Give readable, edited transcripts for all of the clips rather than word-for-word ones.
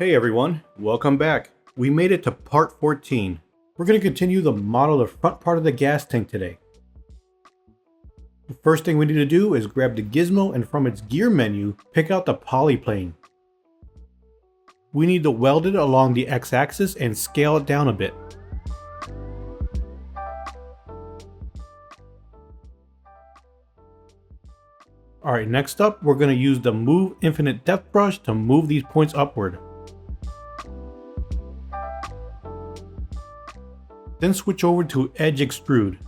Hey everyone, welcome back. We made it to part 14. We're going to continue the model of the front part of the gas tank today. The first thing we need to do is grab the gizmo and from its gear menu, pick out the polyplane. We need to weld it along the x-axis and scale it down a bit. Alright, next up we're going to use the Move Infinite Depth brush to move these points upward. Then switch over to Edge Extrude.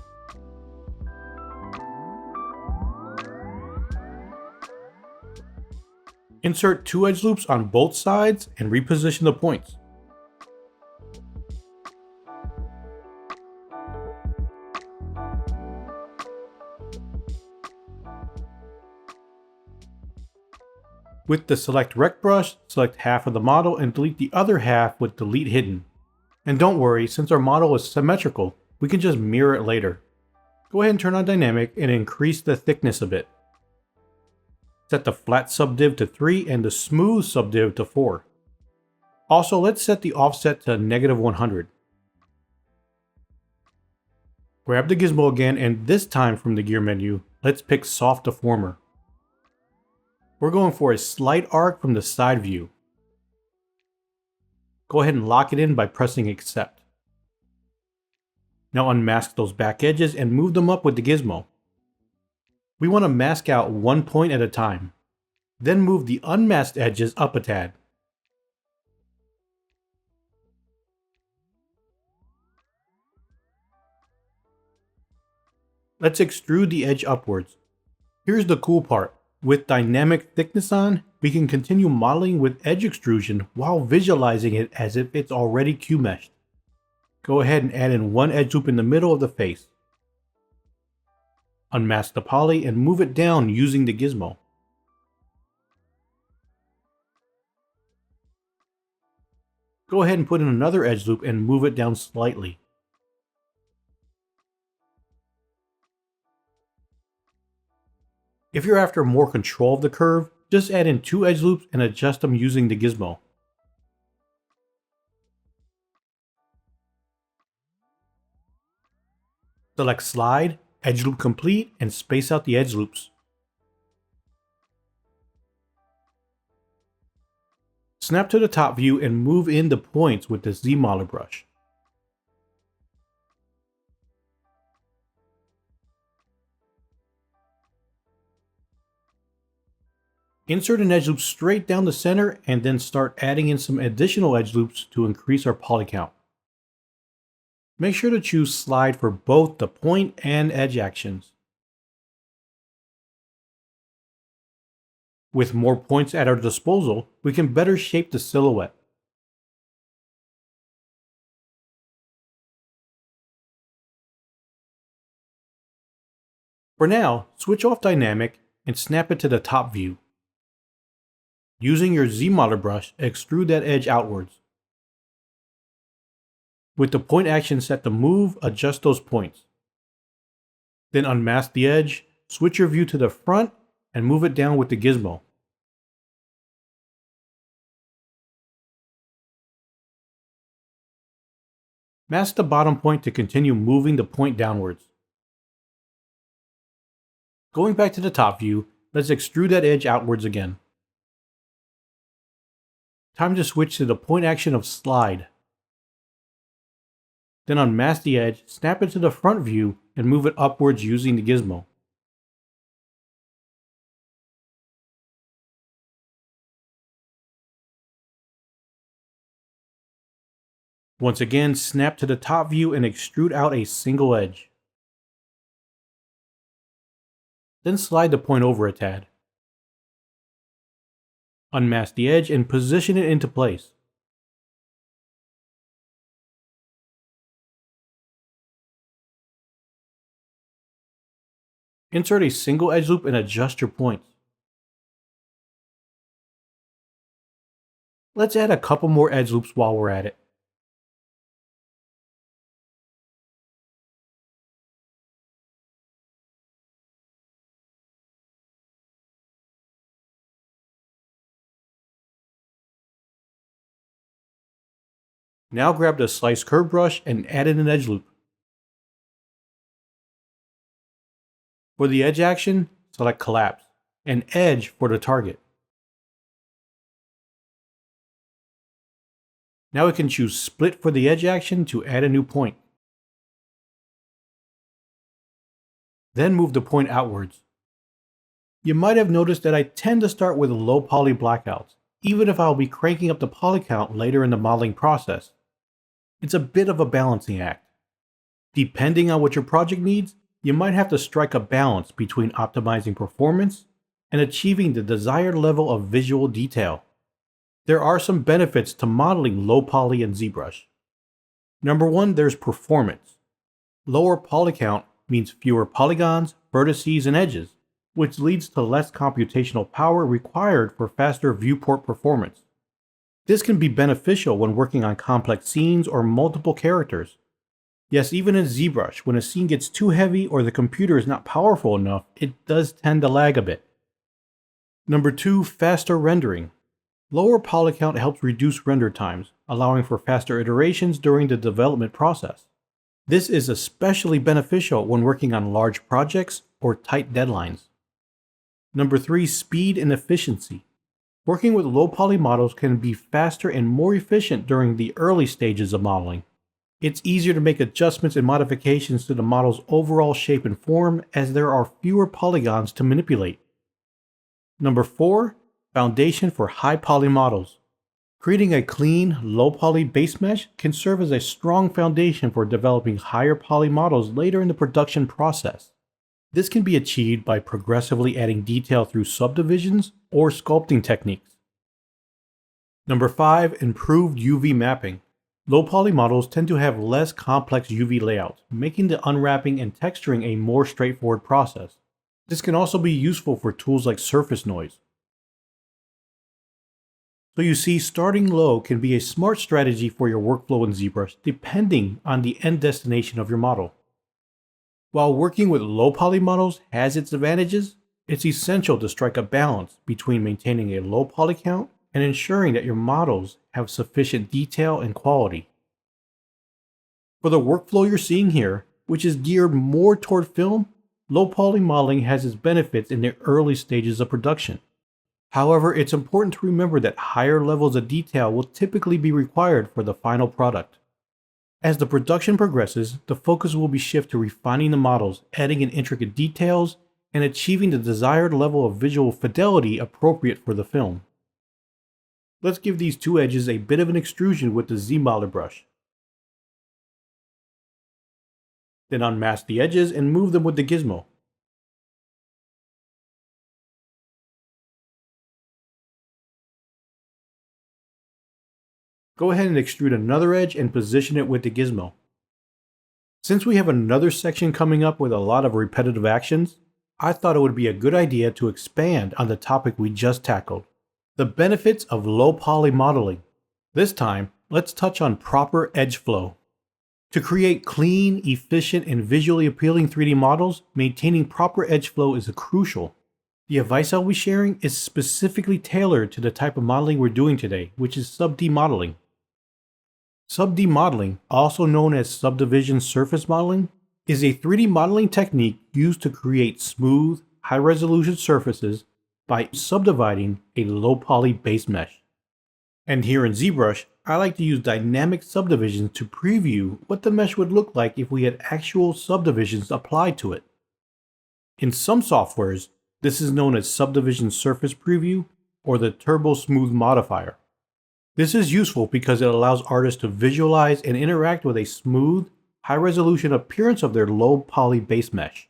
Insert 2 edge loops on both sides and reposition the points. With the Select Rect brush, select half of the model and delete the other half with Delete Hidden. And don't worry, since our model is symmetrical, we can just mirror it later. Go ahead and turn on Dynamic and increase the thickness a bit. Set the flat subdiv to 3 and the smooth subdiv to 4. Also, let's set the offset to -100. Grab the gizmo again and this time from the gear menu, let's pick Soft Deformer. We're going for a slight arc from the side view. Go ahead and lock it in by pressing Accept. Now unmask those back edges and move them up with the gizmo. We want to mask out one point at a time. Then move the unmasked edges up a tad. Let's extrude the edge upwards. Here's the cool part. With dynamic thickness on, we can continue modeling with edge extrusion while visualizing it as if it's already Q-meshed. Go ahead and add in one edge loop in the middle of the face. Unmask the poly and move it down using the gizmo. Go ahead and put in another edge loop and move it down slightly. If you're after more control of the curve, just add in 2 edge loops and adjust them using the gizmo. Select Slide, Edge Loop Complete, and space out the edge loops. Snap to the top view and move in the points with the ZBrush. Insert an edge loop straight down the center and then start adding in some additional edge loops to increase our poly count. Make sure to choose Slide for both the point and edge actions. With more points at our disposal, we can better shape the silhouette. For now, switch off Dynamic and snap it to the top view. Using your ZBrush, extrude that edge outwards. With the point action set to move, adjust those points. Then unmask the edge, switch your view to the front, and move it down with the gizmo. Mask the bottom point to continue moving the point downwards. Going back to the top view, let's extrude that edge outwards again. Time to switch to the point action of Slide. Then unmask the edge, snap it to the front view, and move it upwards using the gizmo. Once again, snap to the top view and extrude out a single edge. Then slide the point over a tad. Unmask the edge and position it into place. Insert a single edge loop and adjust your points. Let's add a couple more edge loops while we're at it. Now grab the slice curve brush and add in an edge loop. For the edge action, select collapse and edge for the target. Now we can choose split for the edge action to add a new point. Then move the point outwards. You might have noticed that I tend to start with low poly blackouts, even if I'll be cranking up the poly count later in the modeling process. It's a bit of a balancing act. Depending on what your project needs, you might have to strike a balance between optimizing performance and achieving the desired level of visual detail. There are some benefits to modeling low poly in ZBrush. Number one, there's performance. Lower poly count means fewer polygons, vertices, and edges, which leads to less computational power required for faster viewport performance. This can be beneficial when working on complex scenes or multiple characters. Yes, even in ZBrush, when a scene gets too heavy or the computer is not powerful enough, it does tend to lag a bit. Number two, faster rendering. Lower poly count helps reduce render times, allowing for faster iterations during the development process. This is especially beneficial when working on large projects or tight deadlines. Number three, speed and efficiency. Working with low poly models can be faster and more efficient during the early stages of modeling. It's easier to make adjustments and modifications to the model's overall shape and form as there are fewer polygons to manipulate. Number four, foundation for high poly models. Creating a clean, low poly base mesh can serve as a strong foundation for developing higher poly models later in the production process. This can be achieved by progressively adding detail through subdivisions or sculpting techniques. Number five, improved UV mapping. Low poly models tend to have less complex UV layouts, making the unwrapping and texturing a more straightforward process. This can also be useful for tools like surface noise. So you see, starting low can be a smart strategy for your workflow in ZBrush depending on the end destination of your model. While working with low poly models has its advantages, it's essential to strike a balance between maintaining a low poly count and ensuring that your models have sufficient detail and quality. For the workflow you're seeing here, which is geared more toward film, low poly modeling has its benefits in the early stages of production. However, it's important to remember that higher levels of detail will typically be required for the final product. As the production progresses, the focus will be shifted to refining the models, adding in intricate details, and achieving the desired level of visual fidelity appropriate for the film. Let's give these two edges a bit of an extrusion with the ZBrush. Then unmask the edges and move them with the gizmo. Go ahead and extrude another edge and position it with the gizmo. Since we have another section coming up with a lot of repetitive actions, I thought it would be a good idea to expand on the topic we just tackled, the benefits of low poly modeling. This time, let's touch on proper edge flow. To create clean, efficient, and visually appealing 3D models, maintaining proper edge flow is crucial. The advice I'll be sharing is specifically tailored to the type of modeling we're doing today, which is sub-D modeling. Sub-D modeling, also known as subdivision surface modeling, is a 3D modeling technique used to create smooth, high-resolution surfaces by subdividing a low-poly base mesh. And here in ZBrush, I like to use dynamic subdivisions to preview what the mesh would look like if we had actual subdivisions applied to it. In some softwares, this is known as subdivision surface preview or the turbo smooth modifier. This is useful because it allows artists to visualize and interact with a smooth, high-resolution appearance of their low-poly base mesh.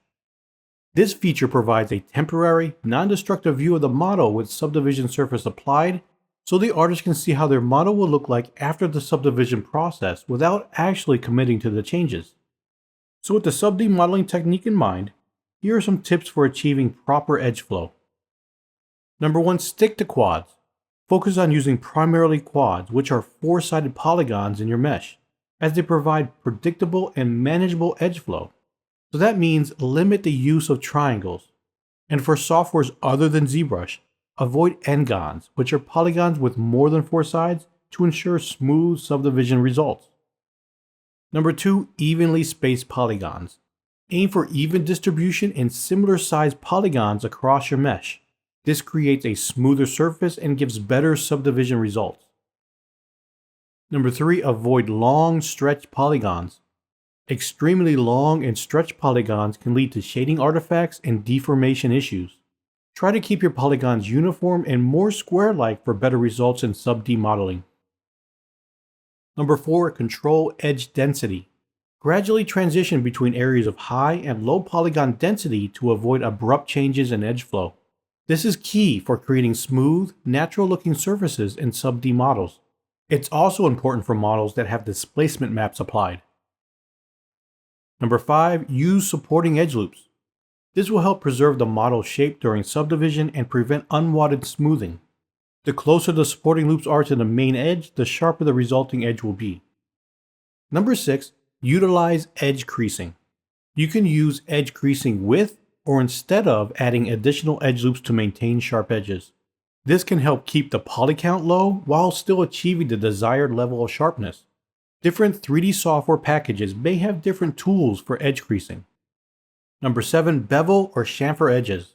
This feature provides a temporary, non-destructive view of the model with subdivision surface applied, so the artist can see how their model will look like after the subdivision process without actually committing to the changes. So with the sub-D modeling technique in mind, here are some tips for achieving proper edge flow. Number one, stick to quads. Focus on using primarily quads, which are 4-sided polygons in your mesh, as they provide predictable and manageable edge flow. So that means limit the use of triangles. And for softwares other than ZBrush, avoid n-gons, which are polygons with more than 4 sides, to ensure smooth subdivision results. Number 2, evenly spaced polygons. Aim for even distribution and similar sized polygons across your mesh. This creates a smoother surface and gives better subdivision results. Number 3, avoid long stretched polygons. Extremely long and stretched polygons can lead to shading artifacts and deformation issues. Try to keep your polygons uniform and more square-like for better results in sub-D modeling. Number 4, control edge density. Gradually transition between areas of high and low polygon density to avoid abrupt changes in edge flow. This is key for creating smooth, natural-looking surfaces in sub-D models. It's also important for models that have displacement maps applied. Number 5, use supporting edge loops. This will help preserve the model's shape during subdivision and prevent unwanted smoothing. The closer the supporting loops are to the main edge, the sharper the resulting edge will be. Number 6, utilize edge creasing. You can use edge creasing with or instead of adding additional edge loops to maintain sharp edges. This can help keep the poly count low while still achieving the desired level of sharpness. Different 3D software packages may have different tools for edge creasing. Number 7, bevel or chamfer edges.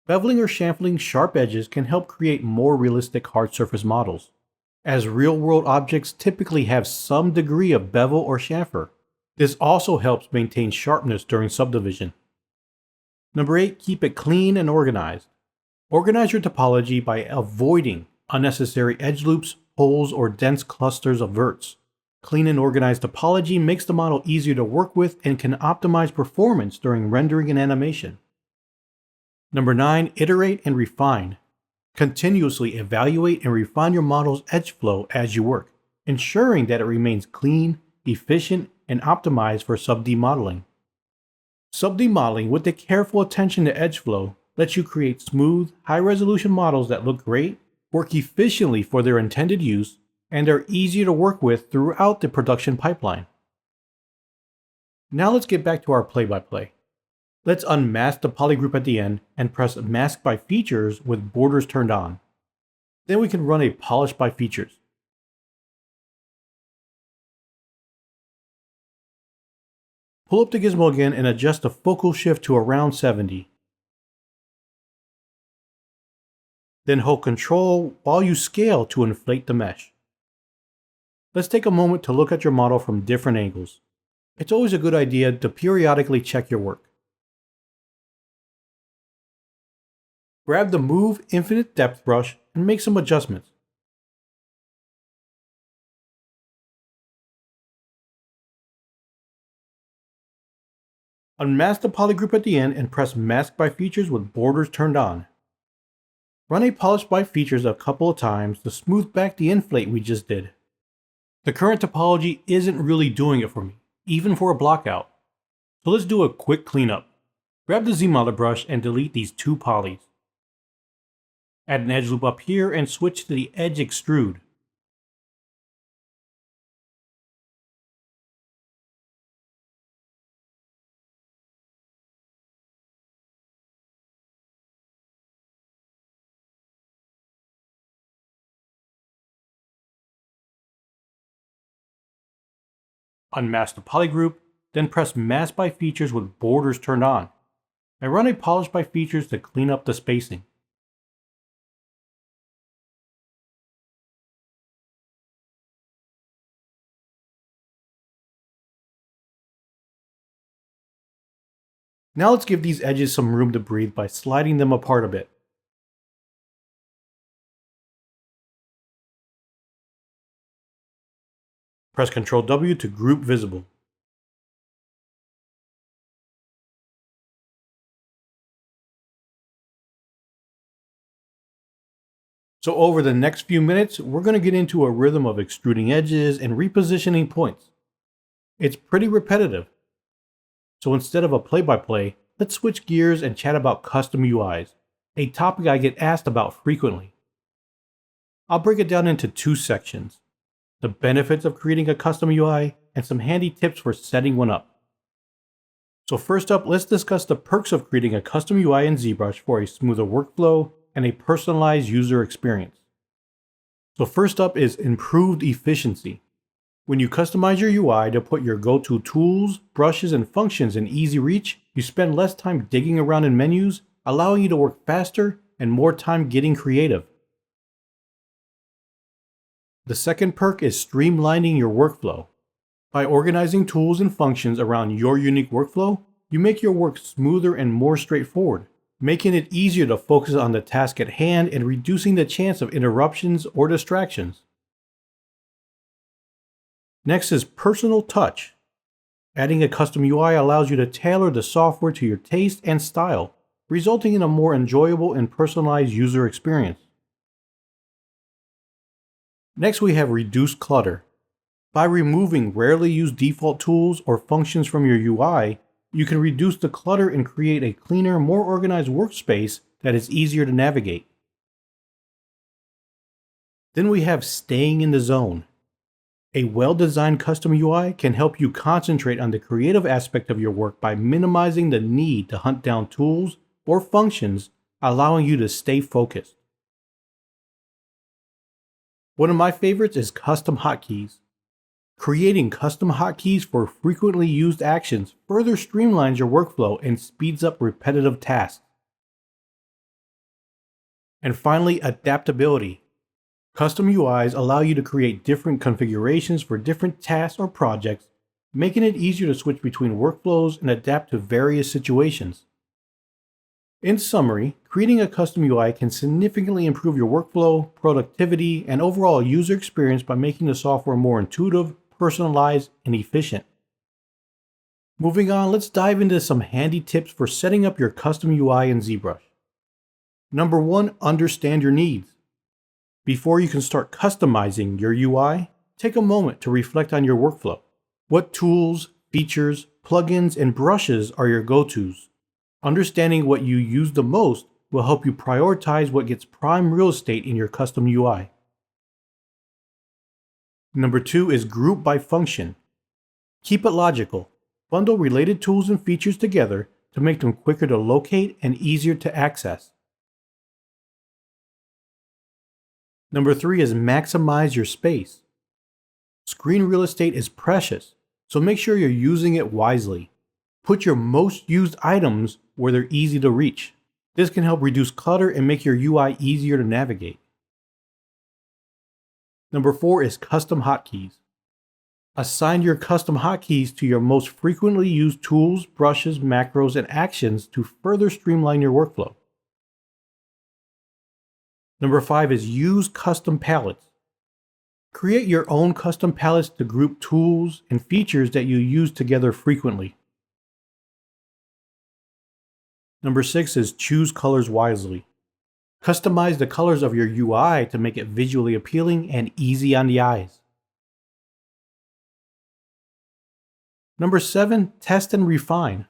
Beveling or chamfering sharp edges can help create more realistic hard surface models, as real-world objects typically have some degree of bevel or chamfer. This also helps maintain sharpness during subdivision. Number 8, keep it clean and organized. Organize your topology by avoiding unnecessary edge loops, holes, or dense clusters of verts. Clean and organized topology makes the model easier to work with and can optimize performance during rendering and animation. Number 9, iterate and refine. Continuously evaluate and refine your model's edge flow as you work, ensuring that it remains clean, efficient, and optimized for sub-D modeling. Sub-D modeling with the careful attention to edge flow lets you create smooth, high-resolution models that look great, work efficiently for their intended use, and are easier to work with throughout the production pipeline. Now let's get back to our play-by-play. Let's unmask the poly group at the end and press Mask by Features with borders turned on. Then we can run a Polish by Features. Pull up the gizmo again and adjust the focal shift to around 70. Then hold Ctrl while you scale to inflate the mesh. Let's take a moment to look at your model from different angles. It's always a good idea to periodically check your work. Grab the Move Infinite Depth brush and make some adjustments. Unmask the poly group at the end and press Mask by Features with borders turned on. Run a Polish by Features a couple of times to smooth back the inflate we just did. The current topology isn't really doing it for me, even for a blockout. So let's do a quick cleanup. Grab the ZBrush and delete these 2 polys. Add an edge loop up here and switch to the edge extrude. Unmask the poly group, then press Mask by Features with borders turned on. I run a Polish by Features to clean up the spacing. Now let's give these edges some room to breathe by sliding them apart a bit. Press Ctrl W to group visible. So over the next few minutes, we're going to get into a rhythm of extruding edges and repositioning points. It's pretty repetitive. So instead of a play-by-play, let's switch gears and chat about custom UIs, a topic I get asked about frequently. I'll break it down into 2 sections: the benefits of creating a custom UI and some handy tips for setting one up. So first up, let's discuss the perks of creating a custom UI in ZBrush for a smoother workflow and a personalized user experience. So first up is improved efficiency. When you customize your UI to put your go-to tools, brushes, and functions in easy reach, you spend less time digging around in menus, allowing you to work faster and more time getting creative. The second perk is streamlining your workflow. By organizing tools and functions around your unique workflow, you make your work smoother and more straightforward, making it easier to focus on the task at hand and reducing the chance of interruptions or distractions. Next is personal touch. Adding a custom UI allows you to tailor the software to your taste and style, resulting in a more enjoyable and personalized user experience. Next, we have reduced clutter. By removing rarely used default tools or functions from your UI, you can reduce the clutter and create a cleaner, more organized workspace that is easier to navigate. Then we have staying in the zone. A well-designed custom UI can help you concentrate on the creative aspect of your work by minimizing the need to hunt down tools or functions, allowing you to stay focused. One of my favorites is custom hotkeys. Creating custom hotkeys for frequently used actions further streamlines your workflow and speeds up repetitive tasks. And finally, adaptability. Custom UIs allow you to create different configurations for different tasks or projects, making it easier to switch between workflows and adapt to various situations. In summary, creating a custom UI can significantly improve your workflow, productivity, and overall user experience by making the software more intuitive, personalized, and efficient. Moving on, let's dive into some handy tips for setting up your custom UI in ZBrush. Number 1, understand your needs. Before you can start customizing your UI, take a moment to reflect on your workflow. What tools, features, plugins, and brushes are your go-tos? Understanding what you use the most will help you prioritize what gets prime real estate in your custom UI. Number 2 is group by function. Keep it logical. Bundle related tools and features together to make them quicker to locate and easier to access. Number 3 is maximize your space. Screen real estate is precious, so make sure you're using it wisely. Put your most used items where they're easy to reach. This can help reduce clutter and make your UI easier to navigate. Number 4 is custom hotkeys. Assign your custom hotkeys to your most frequently used tools, brushes, macros, and actions to further streamline your workflow. Number 5 is use custom palettes. Create your own custom palettes to group tools and features that you use together frequently. Number 6 is choose colors wisely. Customize the colors of your UI to make it visually appealing and easy on the eyes. Number 7, test and refine.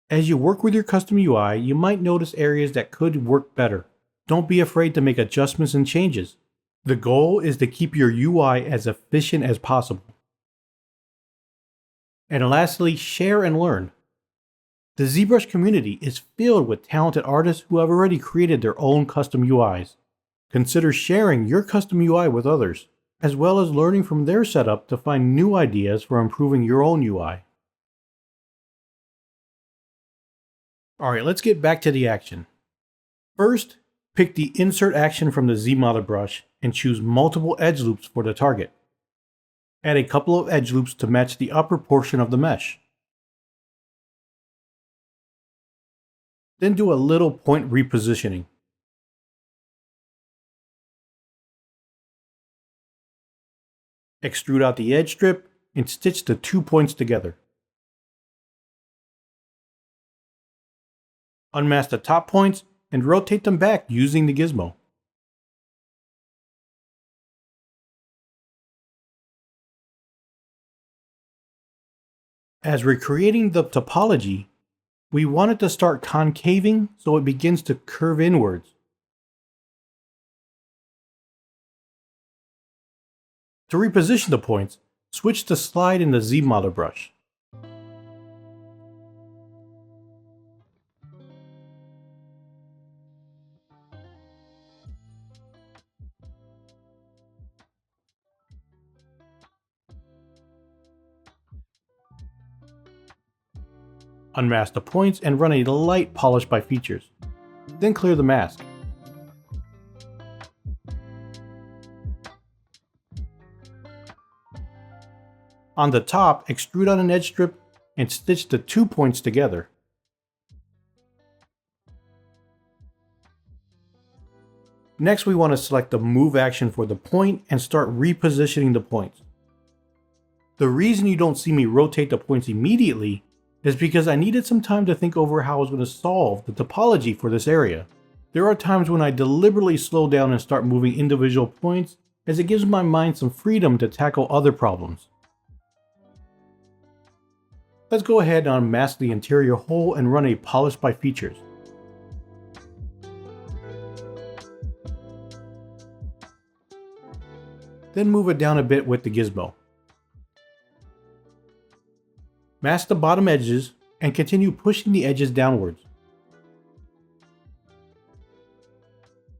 As you work with your custom UI, you might notice areas that could work better. Don't be afraid to make adjustments and changes. The goal is to keep your UI as efficient as possible. And lastly, share and learn. The ZBrush community is filled with talented artists who have already created their own custom UIs. Consider sharing your custom UI with others, as well as learning from their setup to find new ideas for improving your own UI. Alright, let's get back to the action. First, pick the insert action from the Z-Model brush and choose multiple edge loops for the target. Add a couple of edge loops to match the upper portion of the mesh. Then do a little point repositioning. Extrude out the edge strip and stitch the 2 points together. Unmask the top points and rotate them back using the gizmo. As we're creating the topology, we want it to start concaving so it begins to curve inwards. To reposition the points, switch to slide in the Z-Model brush. Unmask the points and run a light polish by features. Then clear the mask. On the top, extrude on an edge strip and stitch the 2 points together. Next, we want to select the move action for the point and start repositioning the points. The reason you don't see me rotate the points immediately is because I needed some time to think over how I was going to solve the topology for this area. There are times when I deliberately slow down and start moving individual points, as it gives my mind some freedom to tackle other problems. Let's go ahead and unmask the interior hole and run a polish by features. Then move it down a bit with the gizmo. Mask the bottom edges and continue pushing the edges downwards.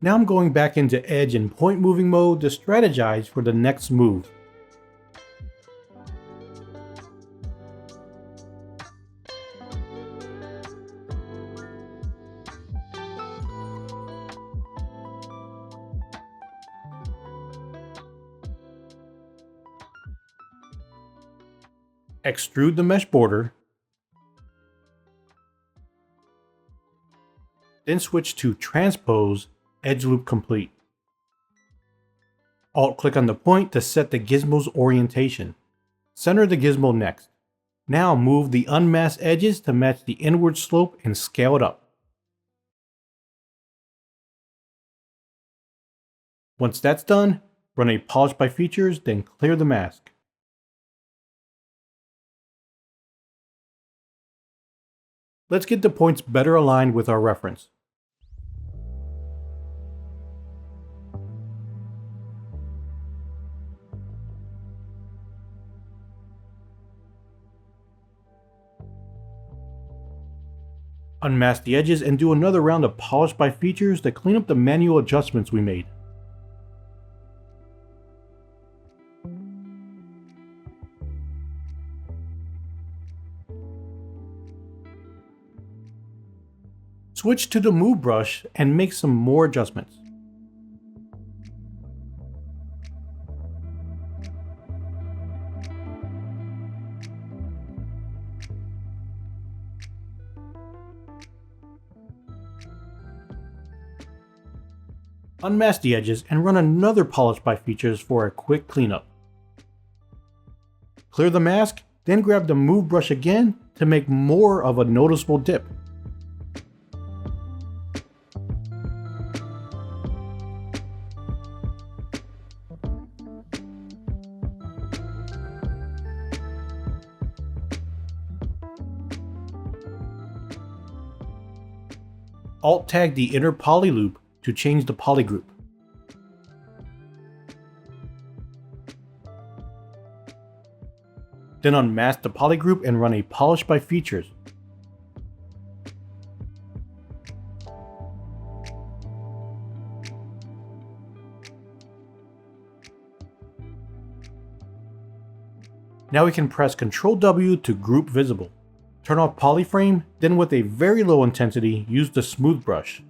Now I'm going back into edge and point moving mode to strategize for the next move. Extrude the mesh border, then switch to Transpose Edge Loop Complete. Alt-click on the point to set the gizmo's orientation. Center the gizmo next. Now move the unmasked edges to match the inward slope and scale it up. Once that's done, run a polish by features, then clear the mask. Let's get the points better aligned with our reference. Unmask the edges and do another round of polish by features to clean up the manual adjustments we made. Switch to the move brush and make some more adjustments. Unmask the edges and run another polish by features for a quick cleanup. Clear the mask, then grab the move brush again to make more of a noticeable dip. Alt-tag the inner poly loop to change the poly group. Then unmask the poly group and run a polish by features. Now we can press Ctrl W to group visible. Turn off polyframe, then with a very low intensity, use the smooth brush.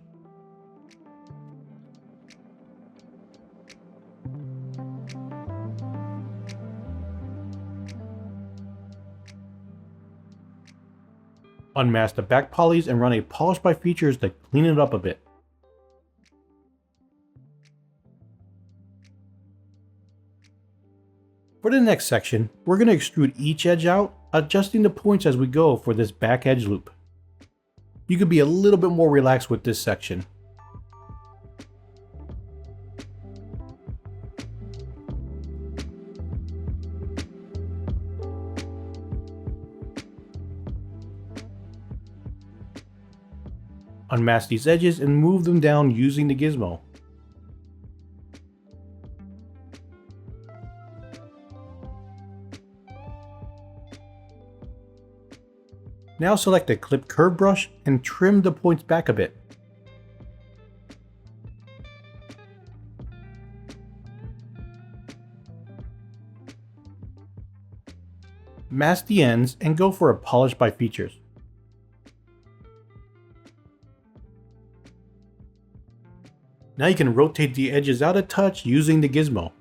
Unmask the back polys and run a polish by features to clean it up a bit. For the next section, we're going to extrude each edge out, adjusting the points as we go for this back edge loop. You could be a little bit more relaxed with this section. Unmask these edges and move them down using the gizmo. Now select the clip curve brush and trim the points back a bit. Mask the ends and go for a polish by features. Now you can rotate the edges out a touch using the gizmo.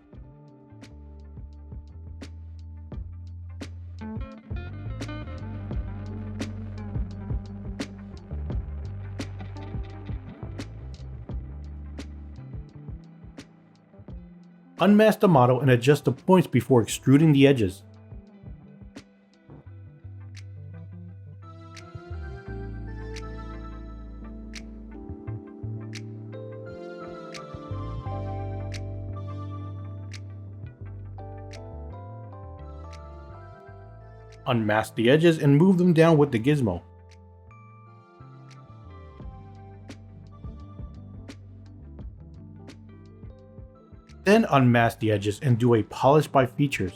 Unmask the model and adjust the points before extruding the edges. Unmask the edges and move them down with the gizmo. Then unmask the edges and do a polish by features.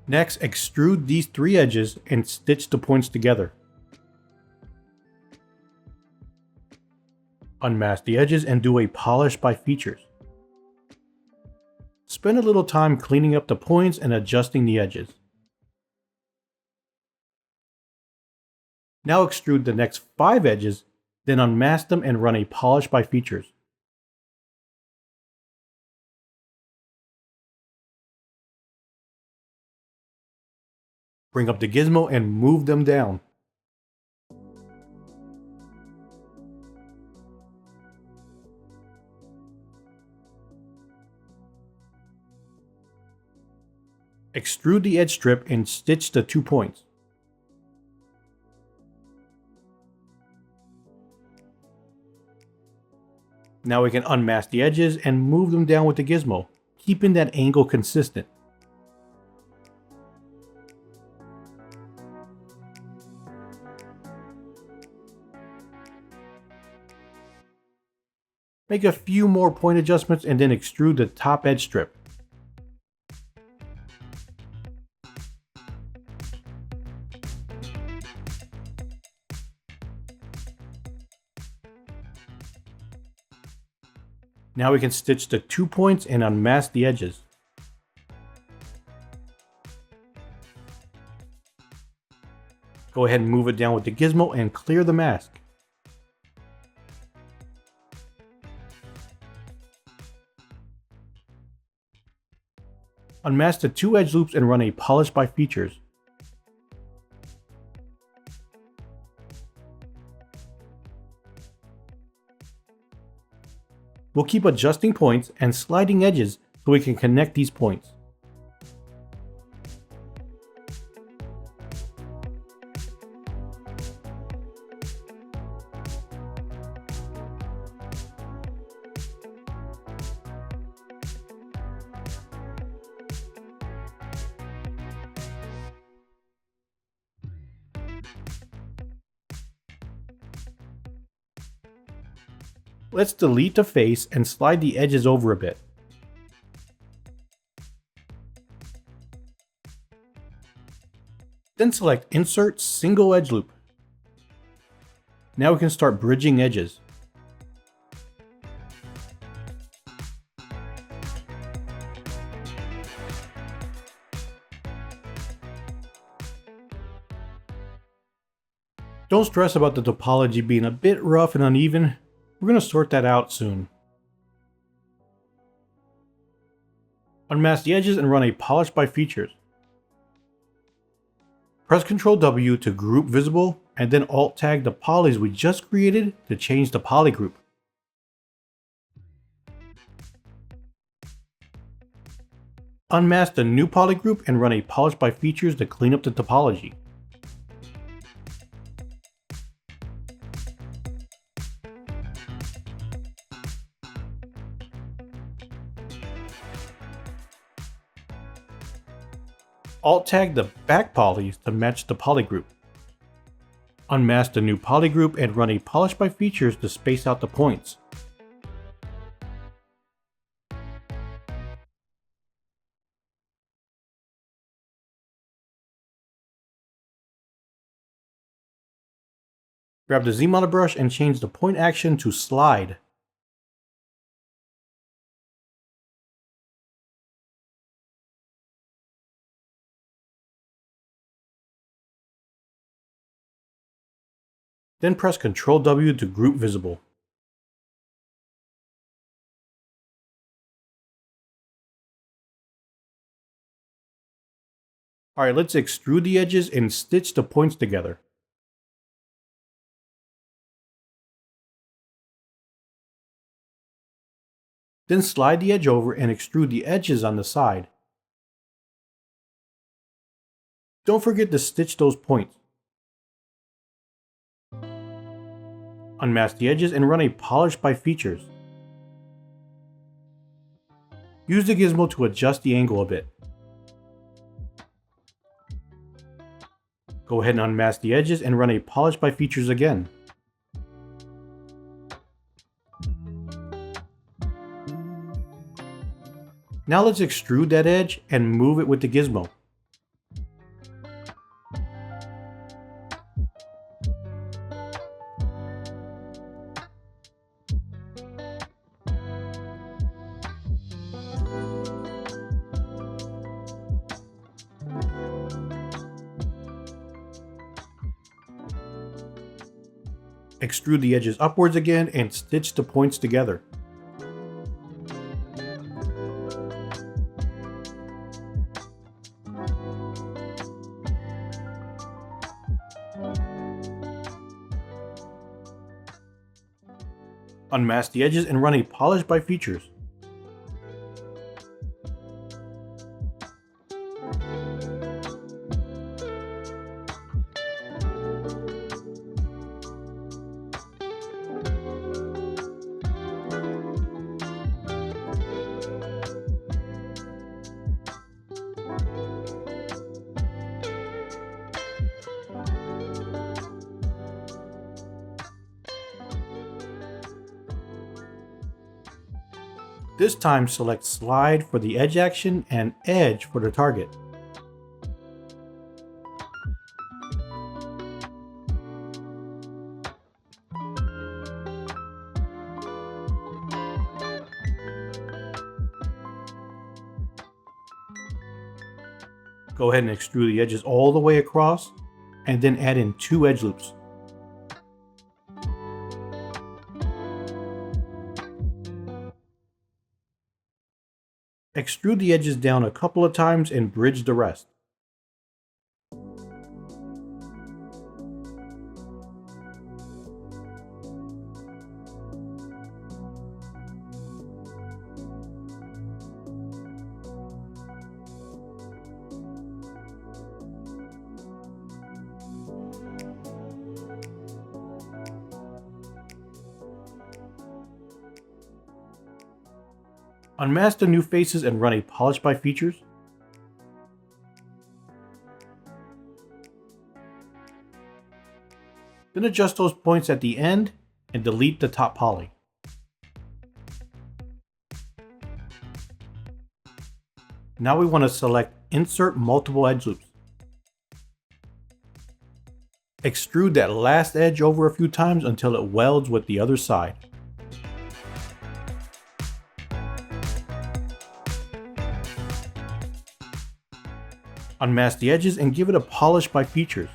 Next, extrude these 3 edges and stitch the points together. Unmask the edges and do a polish by features. Spend a little time cleaning up the points and adjusting the edges. Now extrude the next 5 edges, then unmask them and run a polish by features. Bring up the gizmo and move them down. Extrude the edge strip and stitch the 2 points. Now we can unmask the edges and move them down with the gizmo, keeping that angle consistent. Make a few more point adjustments and then extrude the top edge strip. Now we can stitch the 2 points and unmask the edges. Go ahead and move it down with the gizmo and clear the mask. Unmask the 2 edge loops and run a polish by features. We'll keep adjusting points and sliding edges so we can connect these points. Let's delete the face and slide the edges over a bit. Then select Insert Single Edge Loop. Now we can start bridging edges. Don't stress about the topology being a bit rough and uneven. We're going to sort that out soon. Unmask the edges and run a polish by features. Press Ctrl W to group visible and then Alt tag the polys we just created to change the poly group. Unmask the new poly group and run a polish by features to clean up the topology. Alt tag the back polys to match the poly group. Unmask the new poly group and run a polish by features to space out the points. Grab the Z brush and change the point action to slide. Then press Ctrl W to group visible. Alright, let's extrude the edges and stitch the points together. Then slide the edge over and extrude the edges on the side. Don't forget to stitch those points. Unmask the edges and run a polish by features. Use the gizmo to adjust the angle a bit. Go ahead and unmask the edges and run a polish by features again. Now let's extrude that edge and move it with the gizmo. Extrude the edges upwards again and stitch the points together. Unmask the edges and run a polish by features. This time select slide for the edge action and edge for the target. Go ahead and extrude the edges all the way across and then add in 2 edge loops. Extrude the edges down a couple of times and bridge the rest. Unmask the new faces and run a polish by features. Then adjust those points at the end and delete the top poly. Now we want to select Insert Multiple Edge Loops. Extrude that last edge over a few times until it welds with the other side. Unmask the edges and give it a polish by features.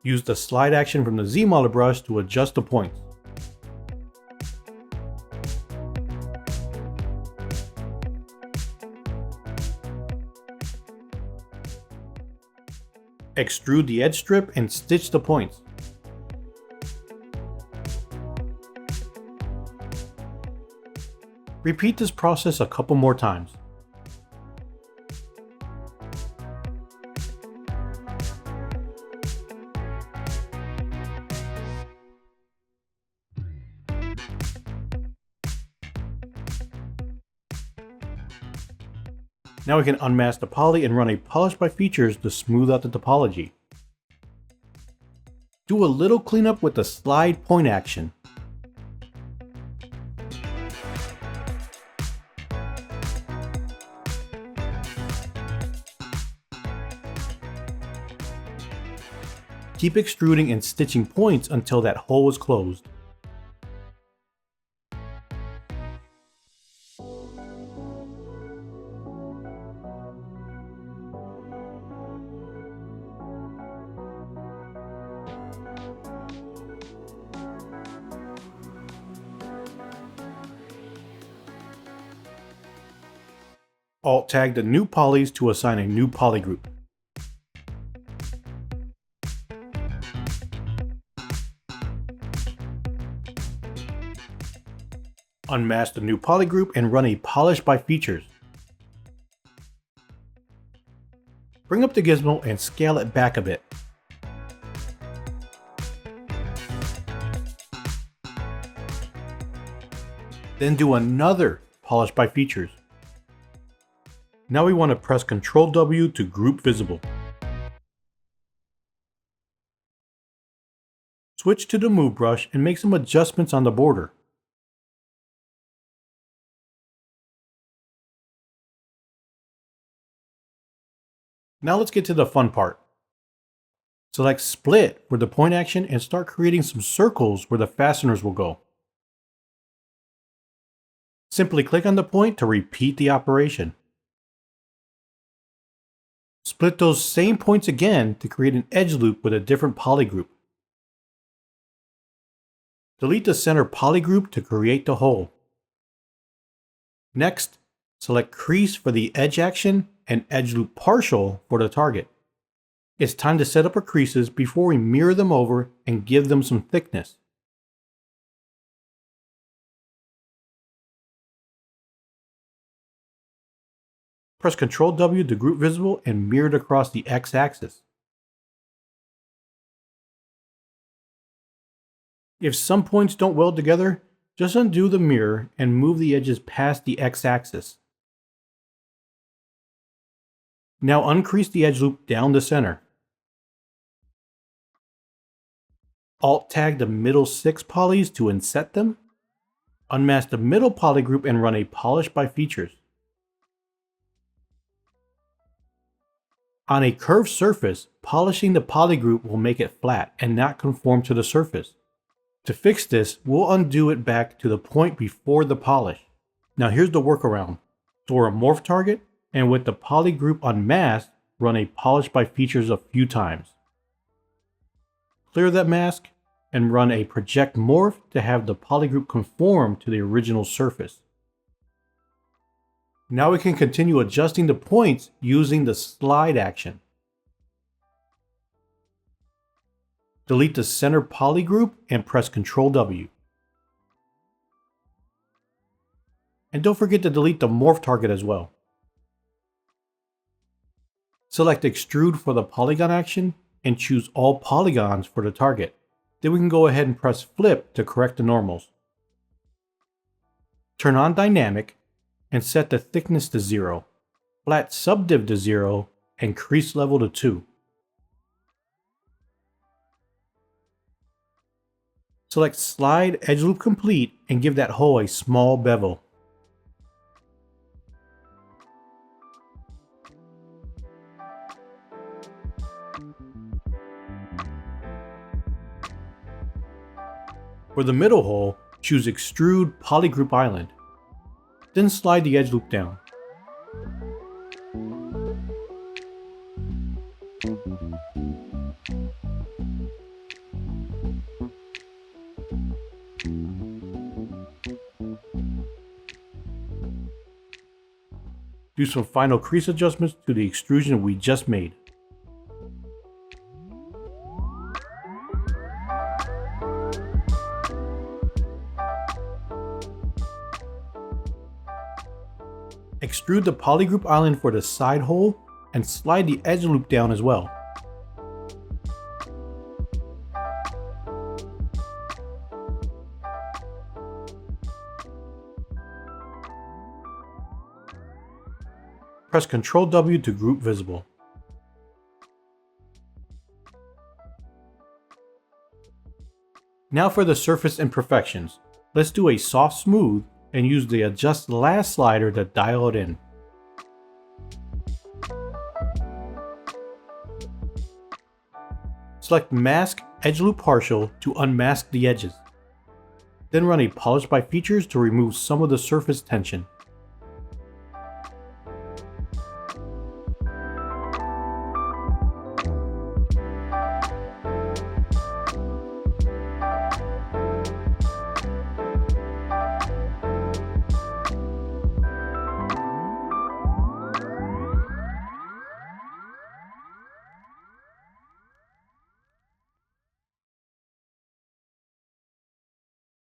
Use the slide action from the ZBrush to adjust the points. Extrude the edge strip and stitch the points. Repeat this process a couple more times. Now we can unmask the poly and run a polish by features to smooth out the topology. Do a little cleanup with the slide point action. Keep extruding and stitching points until that hole is closed. Alt-tag the new polys to assign a new poly group. Unmask the new poly group and run a polish by features. Bring up the gizmo and scale it back a bit. Then do another polish by features. Now we want to press Ctrl W to group visible. Switch to the move brush and make some adjustments on the border. Now let's get to the fun part. Select Split for the point action and start creating some circles where the fasteners will go. Simply click on the point to repeat the operation. Split those same points again to create an edge loop with a different poly group. Delete the center poly group to create the hole. Next, select Crease for the edge action and Edge Loop Partial for the target. It's time to set up our creases before we mirror them over and give them some thickness. Press Ctrl W to group visible and mirror it across the X-axis. If some points don't weld together, just undo the mirror and move the edges past the X-axis. Now uncrease the edge loop down the center. Alt-tag the middle 6 polys to inset them. Unmask the middle poly group and run a polish by features. On a curved surface, polishing the poly group will make it flat and not conform to the surface. To fix this, we'll undo it back to the point before the polish. Now here's the workaround. Store a morph target, and with the poly group unmasked, run a polish by features a few times. Clear that mask, and run a project morph to have the poly group conform to the original surface. Now we can continue adjusting the points using the slide action. Delete the center poly group and press Ctrl W. And don't forget to delete the morph target as well. Select Extrude for the polygon action and choose all polygons for the target. Then we can go ahead and press Flip to correct the normals. Turn on Dynamic and set the thickness to 0, flat subdiv to 0, and crease level to 2. Select Slide Edge Loop Complete and give that hole a small bevel. For the middle hole, choose Extrude Polygroup Island. Then slide the edge loop down. Do some final crease adjustments to the extrusion we just made. Extrude the polygroup island for the side hole and slide the edge loop down as well. Press Ctrl W to group visible. Now for the surface imperfections. Let's do a soft smooth and use the Adjust Last slider to dial it in. Select Mask Edge Loop Partial to unmask the edges. Then run a Polish by Features to remove some of the surface tension.